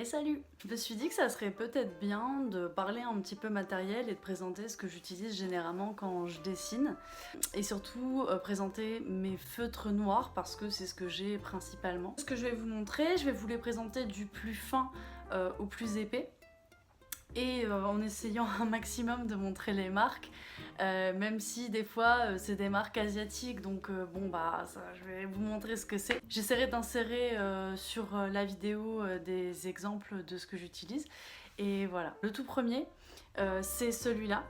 Et salut! Je me suis dit que ça serait peut-être bien de parler un petit peu matériel et de présenter ce que j'utilise généralement quand je dessine. Et surtout présenter mes feutres noirs parce que c'est ce que j'ai principalement. Ce que je vais vous montrer, je vais vous les présenter du plus fin au plus épais. Et en essayant un maximum de montrer les marques, même si des fois c'est des marques asiatiques, donc bon bah ça, je vais vous montrer ce que c'est. J'essaierai d'insérer sur la vidéo des exemples de ce que j'utilise. Et voilà, le tout premier c'est celui-là,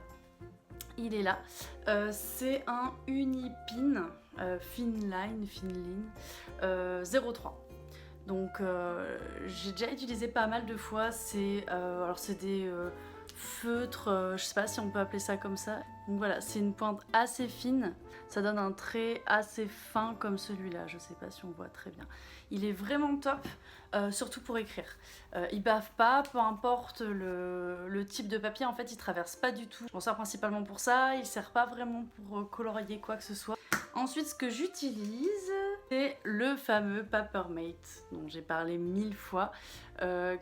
il est là, c'est un Unipin Finline 03. Donc j'ai déjà utilisé pas mal de fois, alors c'est des feutres, je sais pas si on peut appeler ça comme ça. Donc voilà, c'est une pointe assez fine, ça donne un trait assez fin comme celui-là, je sais pas si on voit très bien. Il est vraiment top, surtout pour écrire. Il bave pas, peu importe le type de papier, en fait il traverse pas du tout. Je m'en sers principalement pour ça, il sert pas vraiment pour colorier quoi que ce soit. Ensuite, ce que j'utilise, c'est le fameux Papermate dont j'ai parlé 1000 fois,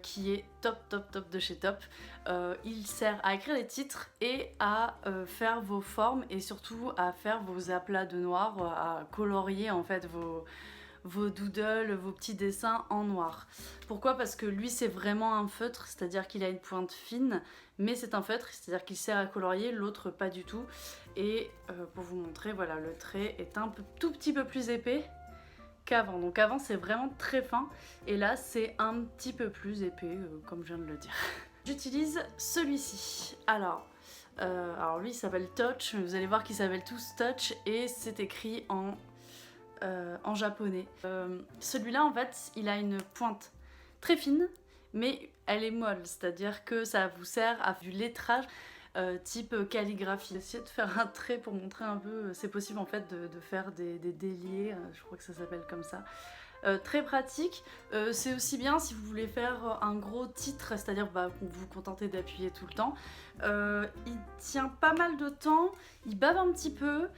qui est top de chez top. Il sert à écrire les titres et à faire vos formes et surtout à faire vos aplats de noir, à colorier en fait vos doodles, vos petits dessins en noir. Pourquoi? Parce que lui c'est vraiment un feutre, c'est-à-dire qu'il a une pointe fine, mais c'est un feutre, c'est-à-dire qu'il sert à colorier, l'autre pas du tout. Et pour vous montrer, voilà, le trait est un tout petit peu plus épais qu'avant. Donc avant c'est vraiment très fin, et là c'est un petit peu plus épais, comme je viens de le dire. J'utilise celui-ci. Alors lui il s'appelle Touch, mais vous allez voir qu'ils s'appellent tous Touch, et c'est écrit en japonais. Celui-là en fait il a une pointe très fine mais elle est molle, c'est-à-dire que ça vous sert à faire du lettrage type calligraphie. J'ai essayé de faire un trait pour montrer un peu, c'est possible en fait de faire des déliés, je crois que ça s'appelle comme ça. Très pratique, c'est aussi bien si vous voulez faire un gros titre, c'est-à-dire vous vous contentez d'appuyer tout le temps. Il tient pas mal de temps, il bave un petit peu,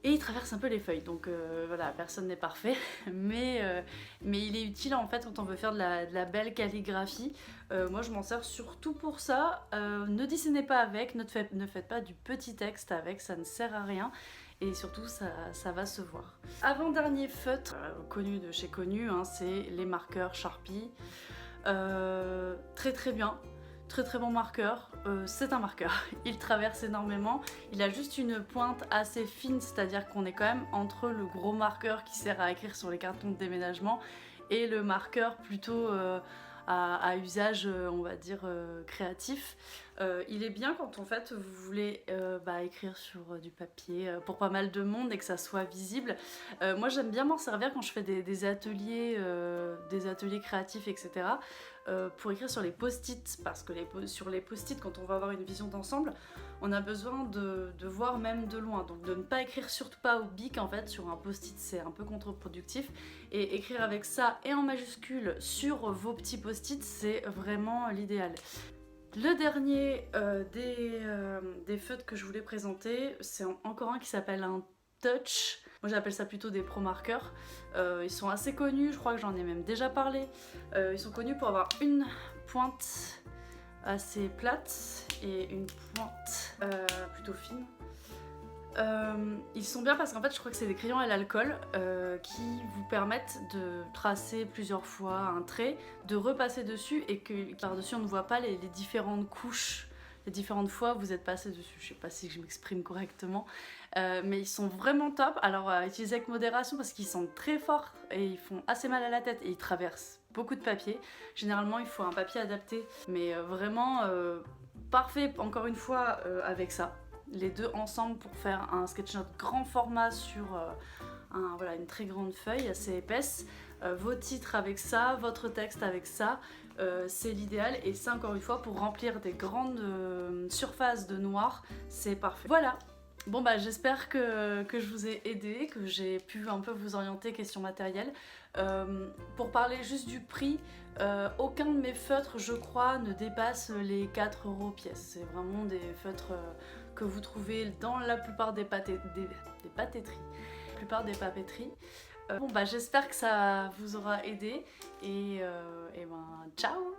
et il traverse un peu les feuilles, donc voilà, personne n'est parfait, mais il est utile en fait quand on veut faire de la belle calligraphie. Moi je m'en sers surtout pour ça. Ne dessinez pas avec, ne faites pas du petit texte avec, ça ne sert à rien, et surtout ça va se voir. Avant-dernier feutre, connu de chez Connu, hein, c'est les marqueurs Sharpie. Très bien. Très bon marqueur, c'est un marqueur, il traverse énormément, il a juste une pointe assez fine, c'est-à-dire qu'on est quand même entre le gros marqueur qui sert à écrire sur les cartons de déménagement et le marqueur plutôt à usage, on va dire, créatif. Il est bien quand en fait vous voulez écrire sur du papier pour pas mal de monde et que ça soit visible. Moi j'aime bien m'en servir quand je fais des ateliers créatifs, etc. Pour écrire sur les post-it, parce que sur les post-it, quand on va avoir une vision d'ensemble, on a besoin de voir même de loin, donc de ne pas écrire surtout pas au bic en fait. Sur un post-it c'est un peu contre-productif, et écrire avec ça et en majuscule sur vos petits post-it, c'est vraiment l'idéal. Le dernier des feutres que je voulais présenter, c'est encore un qui s'appelle un Touch. Moi j'appelle ça plutôt des pro marqueurs. Ils sont assez connus, je crois que j'en ai même déjà parlé. Ils sont connus pour avoir une pointe assez plate et une pointe plutôt fine. Ils sont bien parce qu'en fait je crois que c'est des crayons à l'alcool qui vous permettent de tracer plusieurs fois un trait, de repasser dessus, et que par-dessus on ne voit pas les différentes couches, les différentes fois où vous êtes passé dessus. Je sais pas si je m'exprime correctement, mais ils sont vraiment top. Alors utilisez avec modération parce qu'ils sont très forts et ils font assez mal à la tête et ils traversent beaucoup de papier. Généralement il faut un papier adapté, mais vraiment parfait encore une fois avec ça. Les deux ensemble pour faire un sketchnote grand format sur une très grande feuille assez épaisse. Vos titres avec ça, votre texte avec ça, c'est l'idéal, et ça encore une fois pour remplir des grandes surfaces de noir, c'est parfait. Voilà. Bon bah j'espère que je vous ai aidé, que j'ai pu un peu vous orienter question matérielle. Pour parler juste du prix, aucun de mes feutres je crois ne dépasse les 4 € pièce. C'est vraiment des feutres que vous trouvez dans la plupart des papeteries. Bon bah j'espère que ça vous aura aidé, et ciao.